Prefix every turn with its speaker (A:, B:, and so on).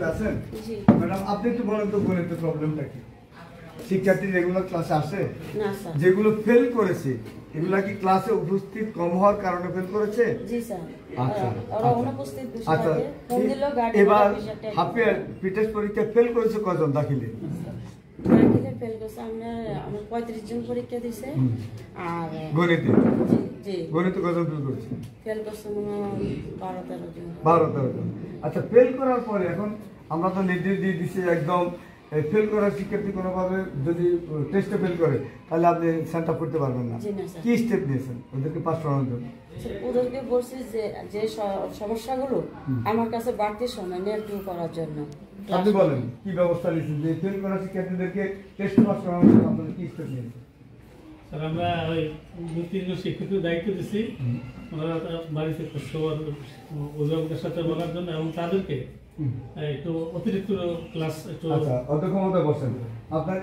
A: আছেন ম্যাডাম, আপনি একটু বলেন তো গণিত প্রবলেমটা কি? শিক্ষার্থী রেগুলার ক্লাসে আসে? যেগুলো ফেল করেছে এগুলা কি ক্লাসে উপস্থিত কম হওয়ার কারণে ফেল করেছে? আচ্ছা, এবার হাফ ইয়ার প্রিটেস্ট পরীক্ষা ফেল করেছে কজন দাখিলে?
B: ফেল করছে আমরা 35 জন পরীক্ষা দিছে। আর
A: গণিতে গণিতে কজন ফেল করেছে?
B: ফেল করছে 12-13 জন।
A: 12-13 জন। আচ্ছা, ফেল করার পরে এখন আমরা তো নির্দেশ দিয়ে দিচ্ছি একদম ফেল করার শিক্ষার্থী কোনোভাবে যদি টেস্টে ফেল করে তাহলে আপনি সেন্টার করতে পারবেন না। কি স্টেপ নিয়েছেন ওদেরকে পাস করানোর জন্য?
B: ওদেরকে বলছি যে সমস্যাগুলো আমার কাছে বাড়তি সময় নেই দূর করার জন্য।
A: আপনি বলেন কি ব্যবস্থা নিয়েছেন যে ফেল করা শিক্ষার্থীদেরকে টেস্ট পাস করানোর জন্য আপনারা কি স্টেপ নিয়েছেন?
C: স্যার, আমরা ওই 2-3 জন শিক্ষকের দায়িত্ব দিচ্ছি, ওনারা বাড়িতে অভিভাবকদের সাথে বলার জন্য এবং তাদেরকে একটু অতিরিক্ত ক্লাস একটু
A: অধ্যক্ষ মহোদয় বসেন আপনার